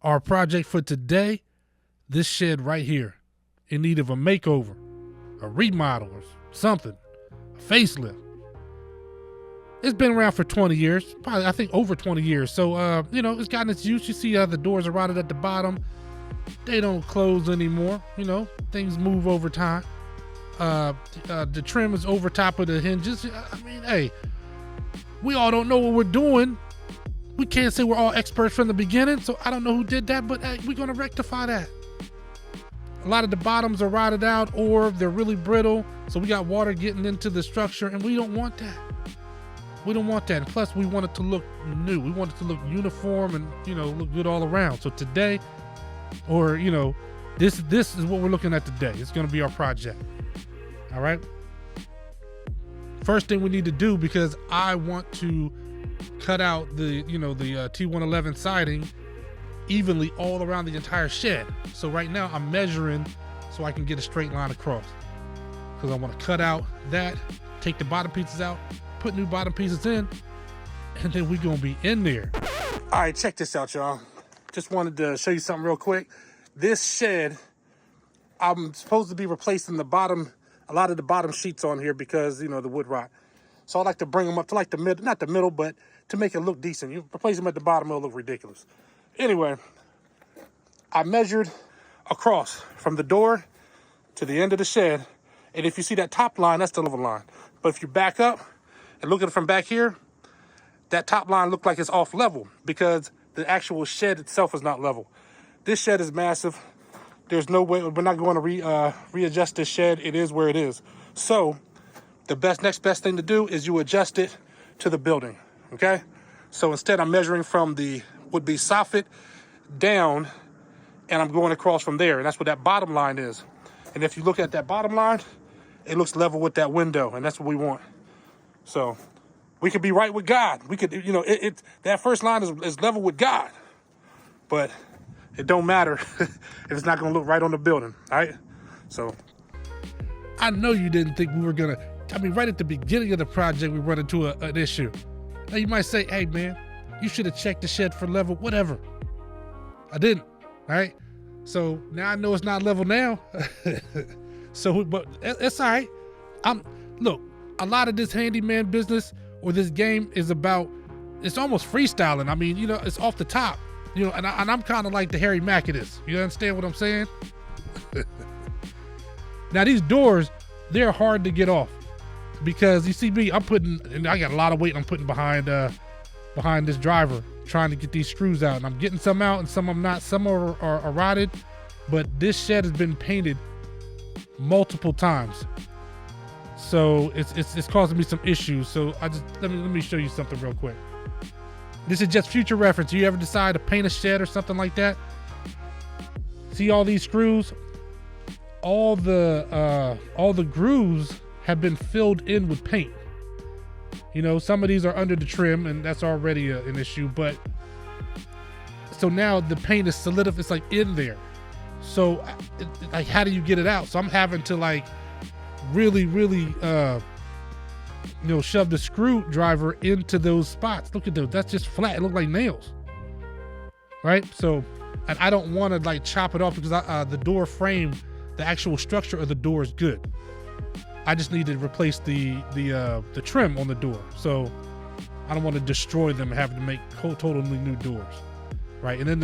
Our project for today, this shed right here, in need of a makeover, a remodel or something, a facelift. It's been around for 20 years, probably I think over 20 years. So, it's gotten its use. You see the doors are rotted at the bottom. They don't close anymore. Things move over time. The trim is over top of the hinges. I mean, hey, we all don't know what we're doing. We can't say we're all experts from the beginning, so I don't know who did that, but hey, we're gonna rectify that. A lot of the bottoms are rotted out or they're really brittle, so we got water getting into the structure, and we don't want that. We don't want that. And plus, we want it to look new. We want it to look uniform and, look good all around. So today, or, this is what we're looking at today. It's gonna be our project. All right. First thing we need to do, because I want to cut out the T111 siding evenly all around the entire shed. So right now I'm measuring so I can get a straight line across, because I want to cut out that, take the bottom pieces out, put new bottom pieces in, and then we're gonna be in there. All right, check this out, y'all. Just wanted to show you something real quick. This shed, I'm supposed to be replacing a lot of the bottom sheets on here because, the wood rot. So I like to bring them up to like the middle, not the middle, but to make it look decent. You replace them at the bottom, it'll look ridiculous. Anyway, I measured across from the door to the end of the shed. And if you see that top line, that's the level line. But if you back up and look at it from back here, that top line looked like it's off level because the actual shed itself is not level. This shed is massive. There's no way, we're not going to readjust this shed. It is where it is. So the next best thing to do is you adjust it to the building, okay? So instead I'm measuring from the would-be soffit down, and I'm going across from there, and that's what that bottom line is. And if you look at that bottom line, it looks level with that window, and that's what we want. So we could be right with God. We could, that first line is level with God, but it don't matter if it's not gonna look right on the building, all right? So I know you didn't think we were gonna, right at the beginning of the project, we run into an issue. Now you might say, hey man, you should have checked the shed for level, whatever. I didn't, all right? So now I know it's not level now. So, but it's all right. Look, a lot of this handyman business or this game is about, it's almost freestyling. I mean, it's off the top, and I'm kind of like the Harry Mack of this. You understand what I'm saying? Now these doors, they're hard to get off because you see me, and I got a lot of weight I'm putting behind this driver, trying to get these screws out, and I'm getting some out and some I'm not. Some are rotted, but this shed has been painted multiple times, so it's causing me some issues. So let me show you something real quick. This is just future reference. You ever decide to paint a shed or something like that? See all these screws? All the grooves have been filled in with paint. Some of these are under the trim, and that's already an issue. But so now the paint is solidified. It's like in there. So like, how do you get it out? So I'm having to like really shove the screwdriver into those spots. Look at those. That's just flat. It look like nails, right? So, and I don't want to like chop it off because the door frame, the actual structure of the door is good. I just need to replace the trim on the door. So I don't want to destroy them and have to make totally new doors, right? And then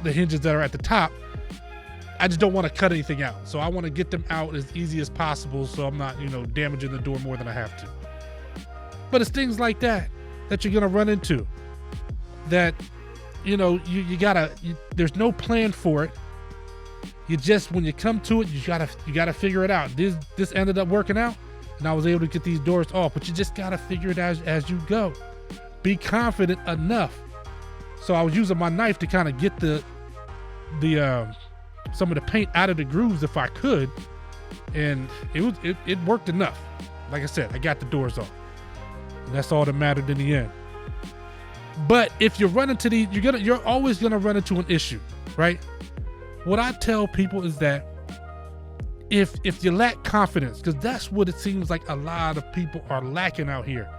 the hinges that are at the top, I just don't want to cut anything out. So I want to get them out as easy as possible so I'm not, damaging the door more than I have to. But it's things like that you're going to run into that, there's no plan for it. You just, when you come to it, you gotta figure it out. This ended up working out, and I was able to get these doors off, but you just gotta figure it out as you go. Be confident enough. So I was using my knife to kind of get the some of the paint out of the grooves if I could, and it worked enough. Like I said, I got the doors off, and that's all that mattered in the end. But if you run into these, you're always gonna run into an issue, right? What I tell people is that if you lack confidence, because that's what it seems like a lot of people are lacking out here,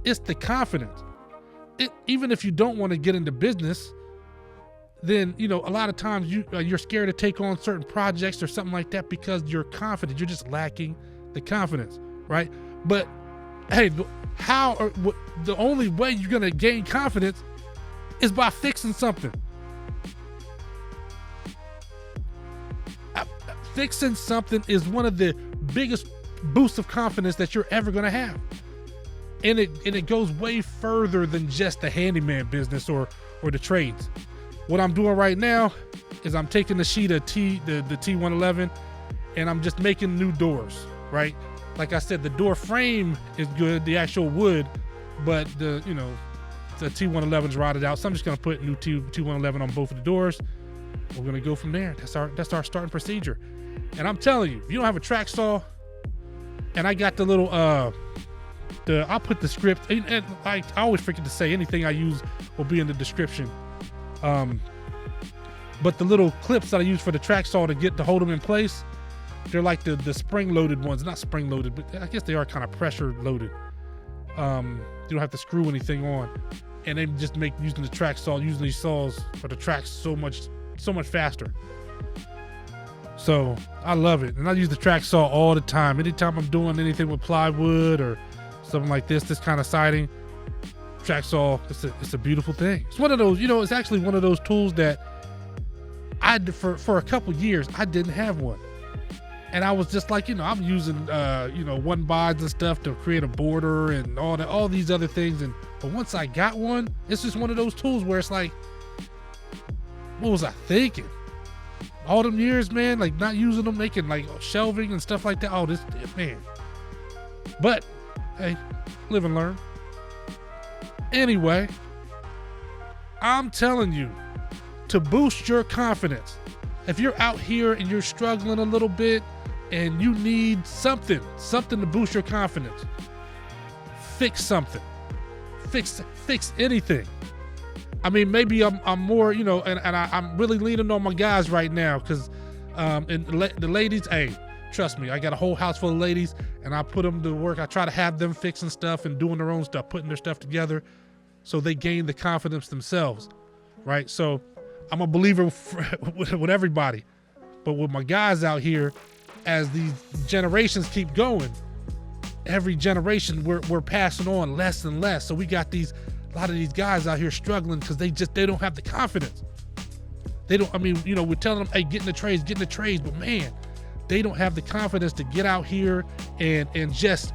it's the confidence. Even if you don't want to get into business, then, you know, a lot of times you're scared to take on certain projects or something like that because you're confident. You're just lacking the confidence, right? But hey, the only way you're gonna gain confidence is by fixing something. Fixing something is one of the biggest boosts of confidence that you're ever gonna have, and it goes way further than just the handyman business or the trades. What I'm doing right now is I'm taking the sheet of the T111 and I'm just making new doors, right? Like I said, the door frame is good, the actual wood, but the T111 is rotted out. So I'm just gonna put new T111 on both of the doors. We're gonna go from there. That's our starting procedure. And I'm telling you, if you don't have a track saw, and I got the little I'll put the script, and I always forget to say anything I use will be in the description. But the little clips that I use for the track saw to hold them in place, they're like the spring loaded ones, not spring loaded, but I guess they are kind of pressure loaded. You don't have to screw anything on, and they just make using the track saw, using these saws for the tracks so much faster. So I love it, and I use the track saw all the time. Anytime I'm doing anything with plywood or something like this kind of siding, track saw, it's a beautiful thing. It's one of those, it's actually one of those tools that for a couple years I didn't have one, and I was just like, I'm using 1-bys and stuff to create a border and all these other things, but once I got one, it's just one of those tools where it's like, what was I thinking? All them years, man, like not using them, making like shelving and stuff like that. Oh, man. But hey, live and learn. Anyway, I'm telling you, to boost your confidence, if you're out here and you're struggling a little bit and you need something to boost your confidence, fix something. Fix anything. I mean, maybe I'm more, and I'm really leaning on my guys right now because and the ladies, hey, trust me, I got a whole house full of ladies and I put them to work. I try to have them fixing stuff and doing their own stuff, putting their stuff together so they gain the confidence themselves, right? So I'm a believer with everybody, but with my guys out here, as these generations keep going, every generation we're passing on less and less. So we got a lot of these guys out here struggling because they don't have the confidence. We're telling them, hey, get in the trades, but man, they don't have the confidence to get out here and just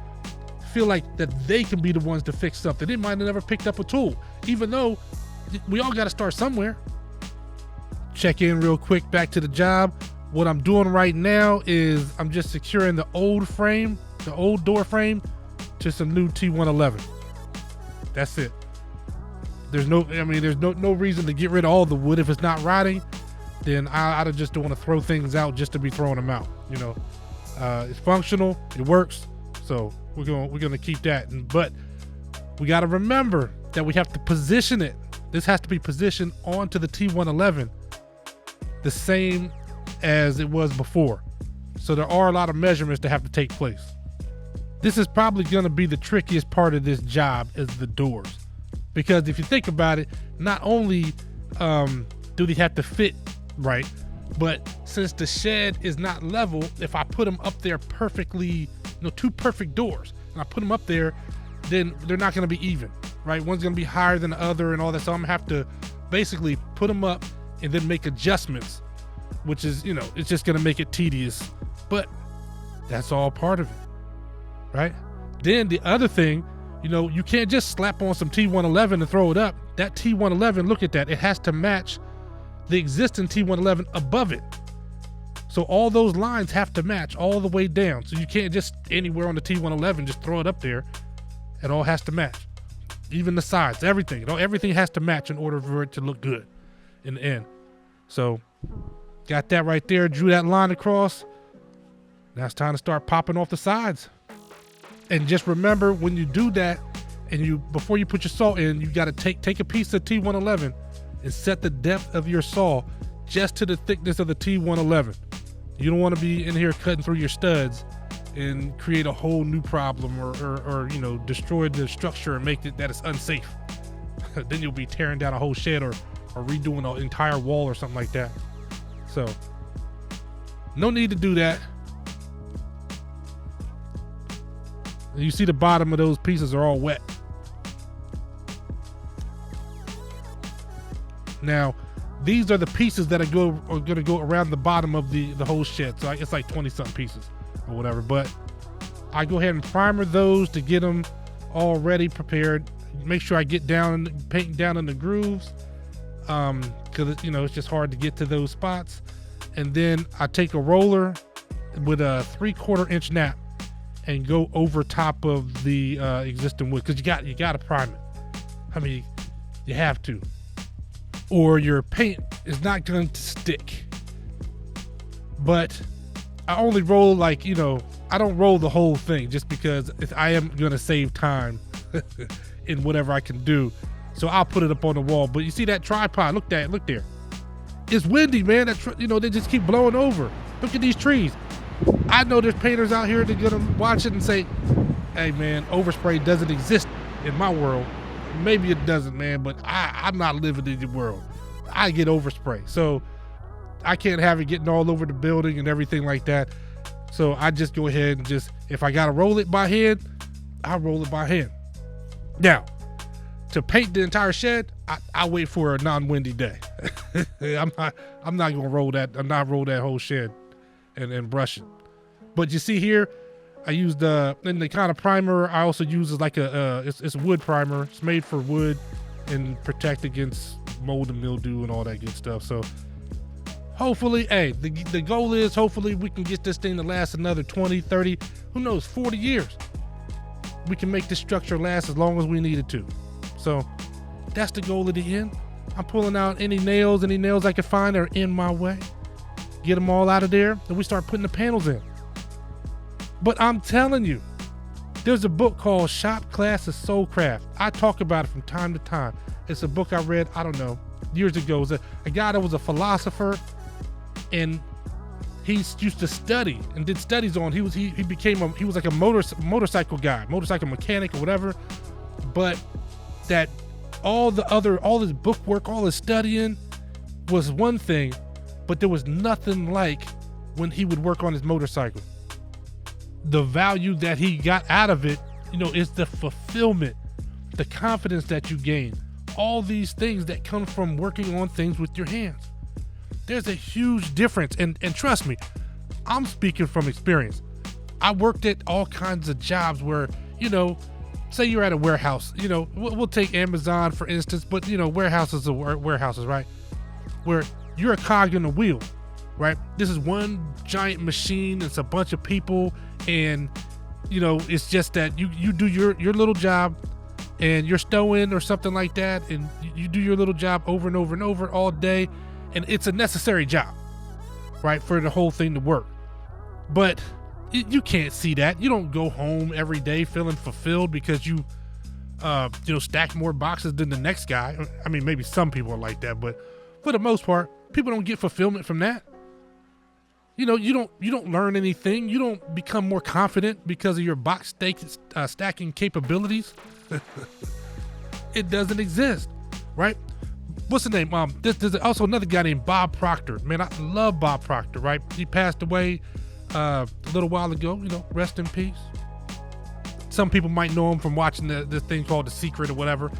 feel like that they can be the ones to fix something. They might have never picked up a tool, even though we all got to start somewhere. Check in real quick, back to the job. What I'm doing right now is I'm just securing the old door frame to some new T111. That's it. There's no reason to get rid of all the wood. If it's not rotting, then I just don't want to throw things out just to be throwing them out. It's functional, it works, so we're gonna keep that. But we got to remember that we have to position it. This has to be positioned onto the T111 the same as it was before. So there are a lot of measurements that have to take place. This is probably going to be the trickiest part of this job, is the doors. Because if you think about it, not only do they have to fit right, but since the shed is not level, if I put them up there perfectly, two perfect doors, and I put them up there, then they're not going to be even, right? One's going to be higher than the other and all that. So I'm going to have to basically put them up and then make adjustments, which is, it's just going to make it tedious. But that's all part of it, right? Then the other thing, you can't just slap on some T111 and throw it up. That T111, look at that. It has to match the existing T111 above it. So all those lines have to match all the way down. So you can't just anywhere on the T111 just throw it up there. It all has to match. Even the sides, everything. Everything has to match in order for it to look good in the end. So got that right there. Drew that line across. Now it's time to start popping off the sides. And just remember, when you do that, and before you put your saw in, you got to take a piece of T111 and set the depth of your saw just to the thickness of the T111. You don't want to be in here cutting through your studs and create a whole new problem or destroy the structure and make it that it's unsafe. Then you'll be tearing down a whole shed or or redoing an entire wall or something like that. So no need to do that. You see the bottom of those pieces are all wet. Now, these are the pieces that are going to go around the bottom of the whole shed. So it's like 20 something pieces or whatever. But I go ahead and primer those to get them already prepared. Make sure I get down, paint down in the grooves, because it's just hard to get to those spots. And then I take a roller with a 3/4 inch nap and go over top of the existing wood, because you got to prime it. I mean, you have to, or your paint is not going to stick. But I only roll I don't roll the whole thing, just because I am going to save time in whatever I can do. So I'll put it up on the wall. But you see that tripod? Look there. It's windy, man. They just keep blowing over. Look at these trees. I know there's painters out here that are gonna watch it and say, hey man, overspray doesn't exist in my world. Maybe it doesn't, man, but I'm not living in your world. I get overspray. So I can't have it getting all over the building and everything like that. So I just go ahead and if I gotta roll it by hand, I'll roll it by hand. Now, to paint the entire shed, I wait for a non-windy day. I'm not gonna roll that. I'm not roll that whole shed and brush it. But you see here, I used in the kind of primer I also use is like it's wood primer. It's made for wood and protect against mold and mildew and all that good stuff. So hopefully, the goal is hopefully we can get this thing to last another 20, 30, who knows, 40 years. We can make this structure last as long as we need it to. So that's the goal at the end. I'm pulling out any nails I can find that are in my way. Get them all out of there, and we start putting the panels in. But I'm telling you, there's a book called Shop Class of Soulcraft. I talk about it from time to time. It's a book I read, I don't know, years ago. It was a guy that was a philosopher, and he used to study and did studies on. He was like a motorcycle guy, motorcycle mechanic or whatever. But that all his book work, all his studying was one thing, but there was nothing like when he would work on his motorcycle. The value that he got out of it, is the fulfillment, the confidence that you gain, all these things that come from working on things with your hands. There's a huge difference. And trust me, I'm speaking from experience. I worked at all kinds of jobs where, say you're at a warehouse, we'll take Amazon for instance, but warehouses are warehouses, right? Where you're a cog in the wheel, right? This is one giant machine. It's a bunch of people, and it's just that you do your little job, and you're stowing or something like that, and you do your little job over and over and over all day, and it's a necessary job, right, for the whole thing to work. But you can't see that. You don't go home every day feeling fulfilled because you stack more boxes than the next guy. I mean, maybe some people are like that, but for the most part, people don't get fulfillment from that. You don't learn anything. You don't become more confident because of your box stacking capabilities. It doesn't exist, right? What's the name? There's also another guy named Bob Proctor. Man, I love Bob Proctor, right? He passed away a little while ago, rest in peace. Some people might know him from watching this thing called The Secret or whatever.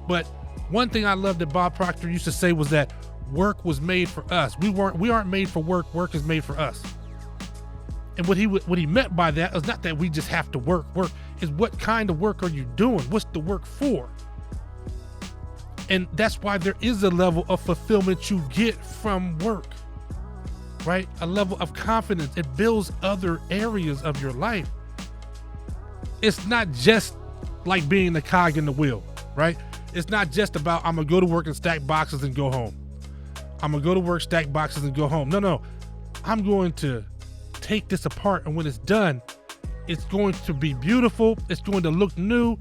But one thing I loved that Bob Proctor used to say was that work was made for us. We aren't made for work. Work is made for us. And what he meant by that is not that we just have to work. Work is what kind of work are you doing? What's the work for? And that's why there is a level of fulfillment you get from work, right? A level of confidence. It builds other areas of your life. It's not just like being the cog in the wheel, right? It's not just about, I'm gonna go to work and stack boxes and go home. I'm gonna go to work, stack boxes and go home. No. I'm going to take this apart, and when it's done, it's going to be beautiful. It's going to look new,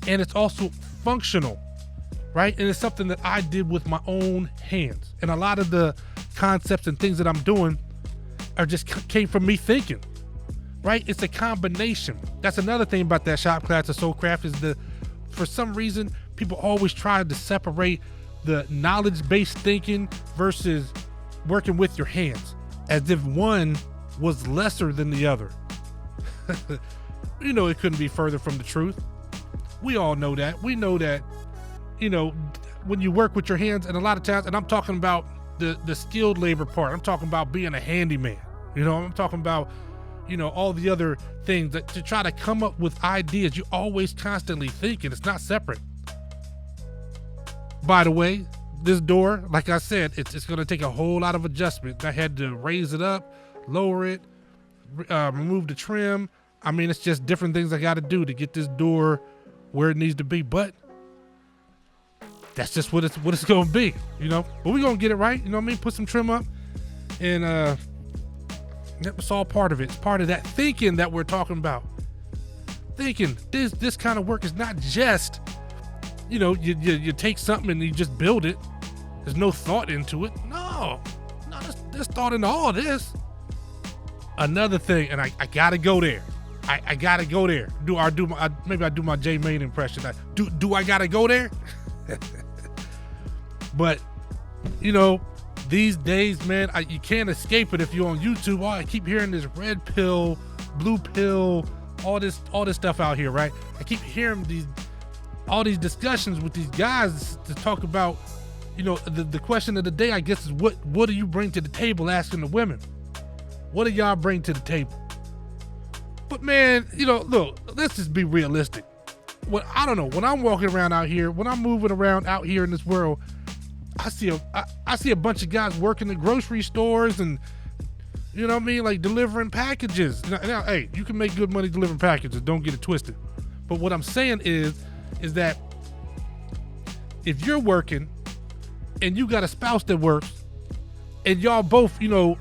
and it's also functional, right? And it's something that I did with my own hands. And a lot of the concepts and things that I'm doing are just came from me thinking, right? It's a combination. That's another thing about that Shop Class of Soulcraft is for some reason, people always try to separate the knowledge-based thinking versus working with your hands, as if one was lesser than the other. You know, it couldn't be further from the truth. We all know that. We know that, you know, when you work with your hands, and a lot of times, and I'm talking about the skilled labor part, I'm talking about being a handyman, you know, I'm talking about, you know, all the other things that to try to come up with ideas. You're always constantly thinking. It's not separate. By the way, this door, like I said, it's going to take a whole lot of adjustment. I had to raise it up, lower it, remove the trim. I mean, it's just different things I got to do to get this door where it needs to be. But that's just what it's going to be, you know. But we're going to get it right, you know what I mean? Put some trim up, and that's all part of it. It's part of that thinking that we're talking about. Thinking this kind of work is not just, you know, you take something and you just build it. There's no thought into it. No, there's thought into all this. Another thing, and I gotta go there. I gotta go there. Maybe I do my J Main impression. Do I gotta go there? But you know, these days, man, you can't escape it if you're on YouTube. Oh, I keep hearing this red pill, blue pill, all this stuff out here, right? I keep hearing all these discussions with these guys to talk about, you know, the question of the day, I guess, is what do you bring to the table? Asking the women, what do y'all bring to the table? But man, you know, look, let's just be realistic. I don't know, when I'm walking around out here, when I'm moving around out here in this world, I see a bunch of guys working at grocery stores and, you know what I mean, like delivering packages. Now, hey, you can make good money delivering packages, don't get it twisted. But what I'm saying is that if you're working and you got a spouse that works and y'all both, you know,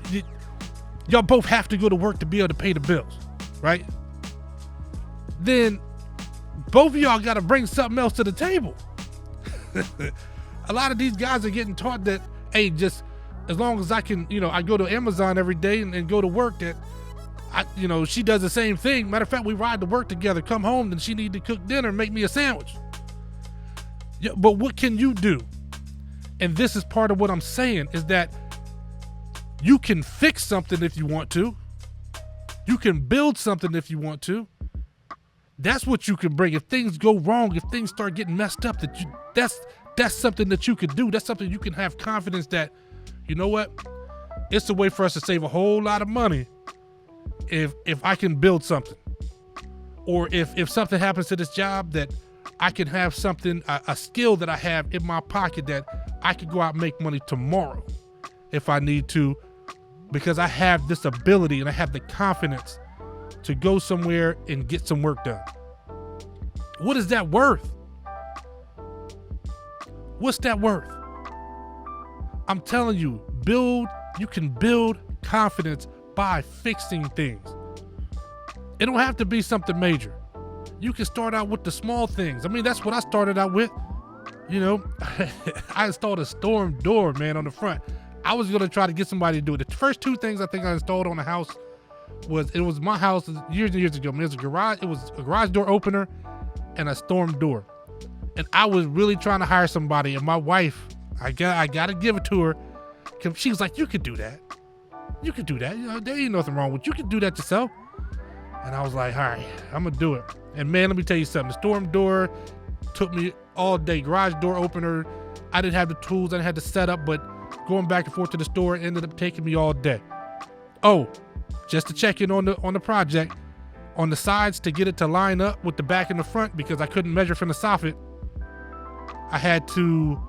y'all both have to go to work to be able to pay the bills, right? Then both of y'all got to bring something else to the table. A lot of these guys are getting taught that, hey, just as long as I can, you know, I go to Amazon every day and go to work, that you know, she does the same thing. Matter of fact, we ride to work together, come home, then she need to cook dinner and make me a sandwich. Yeah, but what can you do? And this is part of what I'm saying, is that you can fix something if you want to. You can build something if you want to. That's what you can bring. If things go wrong, if things start getting messed up, that's something that you could do. That's something you can have confidence that, you know what? It's a way for us to save a whole lot of money if I can build something. Or if something happens to this job, that I can have something, a skill that I have in my pocket that I could go out and make money tomorrow if I need to, because I have this ability and I have the confidence to go somewhere and get some work done. What is that worth? What's that worth? I'm telling you, you can build confidence by fixing things. It don't have to be something major. You can start out with the small things. I mean, that's what I started out with. You know, I installed a storm door, man, on the front. I was gonna try to get somebody to do it. The first two things I think I installed on the house was my house years and years ago. I mean, it was a garage door opener and a storm door. And I was really trying to hire somebody, and my wife, I gotta give it to her. She was like, you could do that. You could do that. You know, there ain't nothing wrong with you. You could do that yourself. And I was like, all right, I'm gonna do it. And man, let me tell you something. The storm door took me all day. Garage door opener, I didn't have the tools, I didn't have the setup, but going back and forth to the store ended up taking me all day. Oh, just to check in on the project, on the sides to get it to line up with the back and the front, because I couldn't measure from the soffit. I had to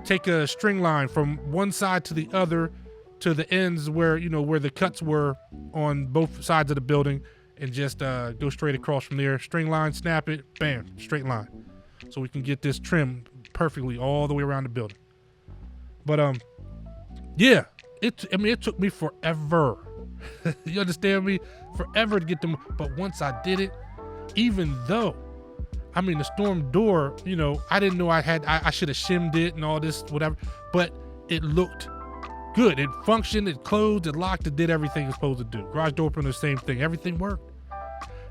take a string line from one side to the other to the ends where the cuts were on both sides of the building, and just go straight across from there. String line, snap it, bam, straight line. So we can get this trimmed perfectly all the way around the building. But yeah, it took me forever. You understand me? Forever to get them. But once I did it, even though, I mean, the storm door, I didn't know I should have shimmed it and all this, whatever, but it looked good. It functioned, it closed, it locked, it did everything it's supposed to do. Garage door opener, the same thing. Everything worked.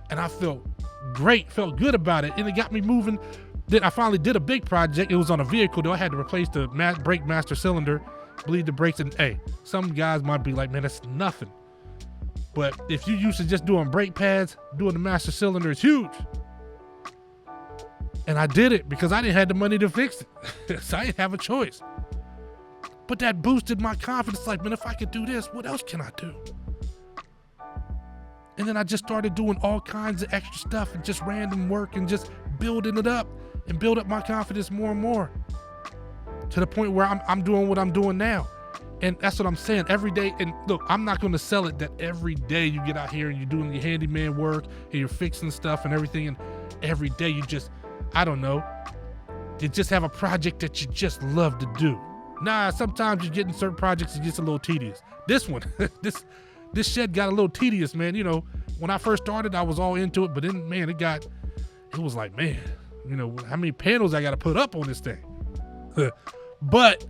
And I felt great, felt good about it. And it got me moving Then I finally did a big project. It was on a vehicle though. I had to replace the brake master cylinder, bleed the brakes, and hey, some guys might be like, man, that's nothing. But if you used to just doing brake pads, doing the master cylinder is huge. And I did it because I didn't have the money to fix it. So I didn't have a choice. But that boosted my confidence. Like, man, if I could do this, what else can I do? And then I just started doing all kinds of extra stuff and just random work and just building it up and build up my confidence more and more to the point where I'm doing what I'm doing now. And that's what I'm saying every day. And look, I'm not going to sell it that every day you get out here and you're doing your handyman work and you're fixing stuff and everything. And every day you just, I don't know, you just have a project that you just love to do. Nah, sometimes you're getting certain projects that gets a little tedious. This one, this shed got a little tedious, man. You know, when I first started, I was all into it, but then, man, it was like, man, you know, how many panels I got to put up on this thing? But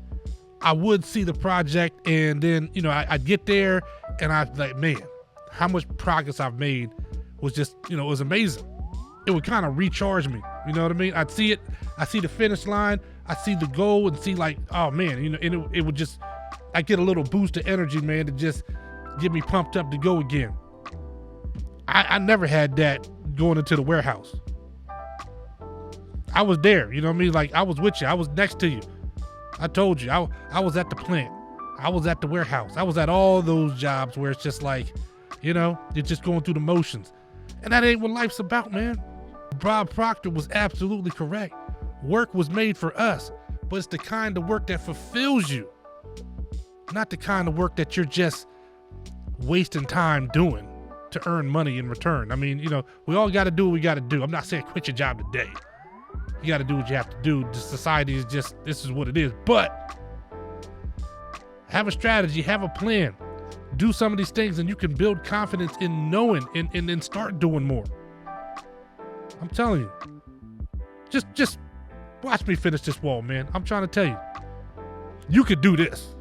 I would see the project, and then, you know, I'd get there and I'd like, man, how much progress I've made was just, you know, it was amazing. It would kind of recharge me. You know what I mean? I'd see it, I see the finish line, I see the goal and see like, oh man, you know, and it would just, I get a little boost of energy, man, to just get me pumped up to go again. I never had that going into the warehouse. I was there, you know what I mean? Like, I was with you, I was next to you. I told you, I was at the plant. I was at the warehouse. I was at all those jobs where it's just like, you know, you're just going through the motions. And that ain't what life's about, man. Bob Proctor was absolutely correct. Work was made for us, but it's the kind of work that fulfills you, not the kind of work that you're just wasting time doing to earn money in return. I mean, you know, we all got to do what we got to do. I'm not saying quit your job today. You got to do what you have to do. The society is just, this is what it is. But have a strategy, have a plan, do some of these things, and you can build confidence in knowing and then start doing more. I'm telling you, just watch me finish this wall, man. I'm trying to tell you, you could do this.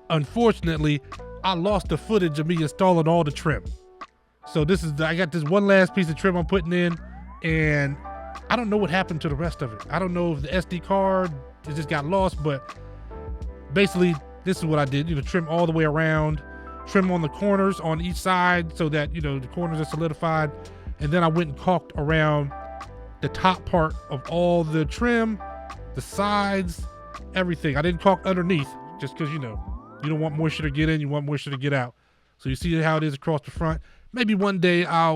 Unfortunately, I lost the footage of me installing all the trim. So I got this one last piece of trim I'm putting in, and I don't know what happened to the rest of it. I don't know if the SD card, it just got lost, but basically this is what I did. You know, trim all the way around, trim on the corners on each side so that, you know, the corners are solidified. And then I went and caulked around the top part of all the trim, the sides, everything. I didn't caulk underneath just because, you know, you don't want moisture to get in, you want moisture to get out. So you see how it is across the front. Maybe one day I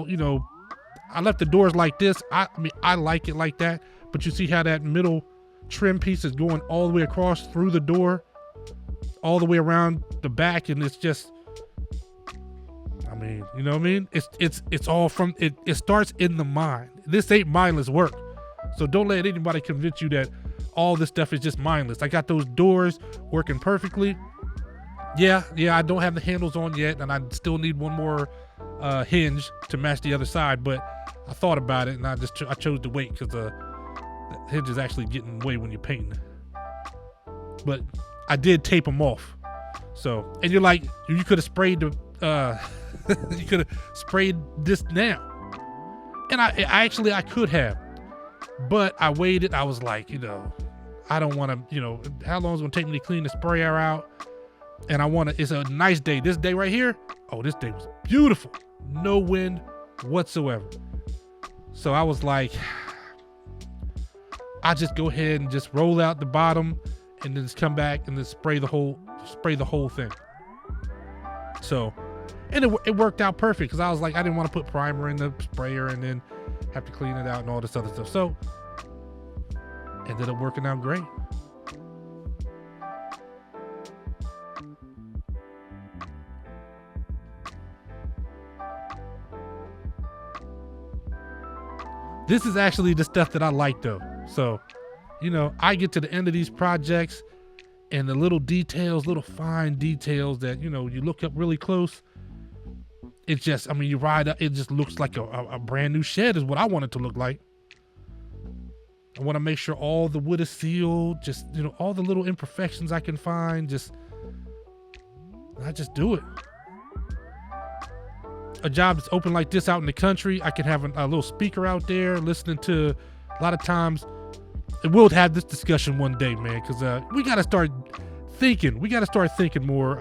left the doors like this. I mean, I like it like that, but you see how that middle trim piece is going all the way across through the door, all the way around the back, and it's just, I mean, you know what I mean? It's all from, it starts in the mind. This ain't mindless work. So don't let anybody convince you that all this stuff is just mindless. I got those doors working perfectly. Yeah, I don't have the handles on yet, and I still need one more hinge to match the other side, but I thought about it, and I chose to wait because the hinge is actually getting away when you're painting. But I did tape them off. So, and you're like, you could have sprayed the, you could have sprayed this now. And I could have, but I waited. I was like, you know, I don't want to, you know, how long is it going to take me to clean the sprayer out? And it's a nice day. This day right here, oh, this day was beautiful. No wind, whatsoever. So I was like, I just go ahead and just roll out the bottom and then just come back and then spray the whole thing. So, and it worked out perfect because I was like, I didn't want to put primer in the sprayer and then have to clean it out and all this other stuff. So ended up working out great. This is actually the stuff that I like though. So, you know, I get to the end of these projects and the little details, little fine details that, you know, you look up really close. It just, I mean, you ride up, it just looks like a brand new shed is what I want it to look like. I want to make sure all the wood is sealed, just, you know, all the little imperfections I can find, I just do it. A job that's open like this out in the country, I can have a little speaker out there listening to, a lot of times, and we'll have this discussion one day, man, because we got to start thinking. We got to start thinking more,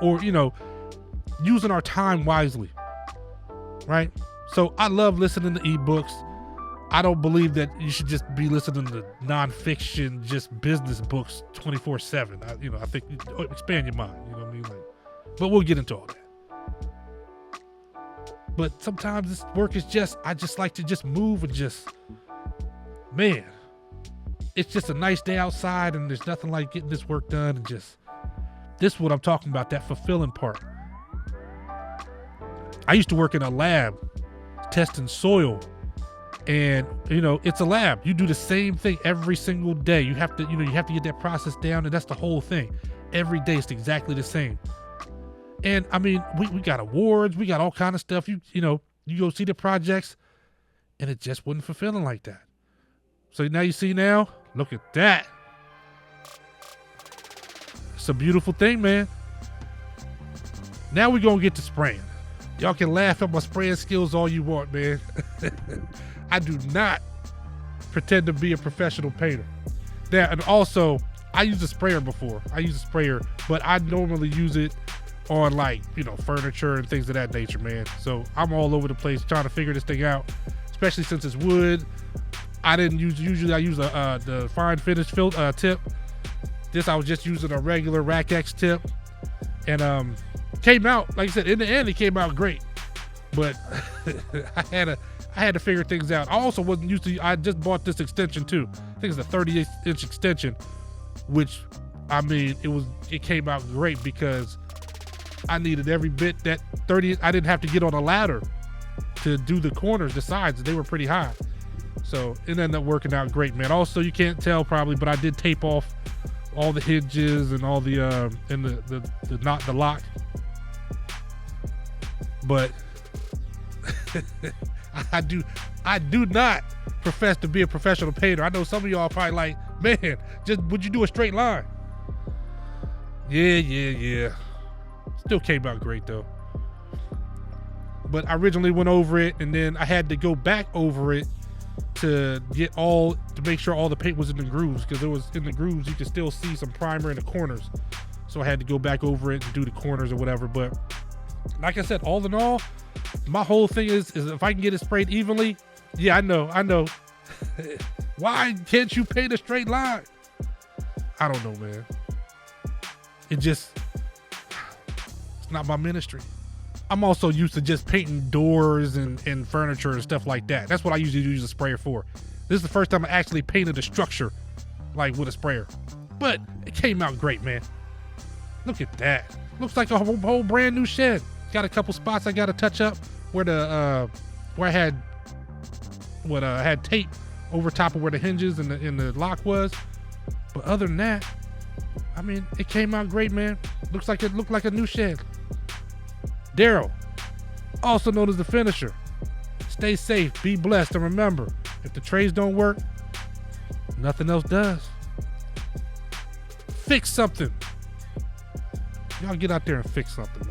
or, you know, using our time wisely, right? So I love listening to ebooks. I don't believe that you should just be listening to nonfiction, just business books 24/7. You know, I think expand your mind. You know what I mean? Like, but we'll get into all that. But sometimes this work is just, I just like to just move and just, man, it's just a nice day outside and there's nothing like getting this work done and just, this is what I'm talking about, that fulfilling part. I used to work in a lab testing soil, and you know, it's a lab. You do the same thing every single day. You have to, you know, you have to get that process down, and that's the whole thing. Every day it's exactly the same. And I mean, we got awards, we got all kind of stuff. You know, you go see the projects and it just wasn't fulfilling like that. So now you see now, look at that. It's a beautiful thing, man. Now we're going to get to spraying. Y'all can laugh at my spraying skills all you want, man. I do not pretend to be a professional painter. Now, and also, I used a sprayer before. But I normally use it on, like, you know, furniture and things of that nature, man. So I'm all over the place trying to figure this thing out, especially since it's wood. I didn't use, usually I use the fine finish tip. This I was just using a regular Rack X tip, and came out, like I said, in the end it came out great. But I had to figure things out. I also wasn't used to, I just bought this extension too. I think it's a 38-inch extension, which, I mean, it came out great because I needed every bit that 30. I didn't have to get on a ladder to do the corners, the sides. They were pretty high. So it ended up working out great, man. Also, you can't tell probably, but I did tape off all the hinges and all the and the lock. But I do not profess to be a professional painter. I know some of y'all are probably like, man, just would you do a straight line? Yeah. Still came out great though. But I originally went over it, and then I had to go back over it to make sure all the paint was in the grooves, because it was in the grooves you could still see some primer in the corners. So I had to go back over it and do the corners or whatever. But like I said, all in all, my whole thing is if I can get it sprayed evenly. Yeah, I know. Why can't you paint a straight line? I don't know, man. It's not my ministry. I'm also used to just painting doors and furniture and stuff like that. That's what I usually use a sprayer for. This is the first time I actually painted a structure like with a sprayer. But it came out great, man. Look at that. Looks like a whole brand new shed. Got a couple spots I got to touch up where I had tape over top of where the hinges and the lock was. But other than that, I mean, it came out great, man. Looked like a new shed. Daryl, also known as the finisher. Stay safe, be blessed, and remember, if the trades don't work, nothing else does. Fix something. Y'all get out there and fix something,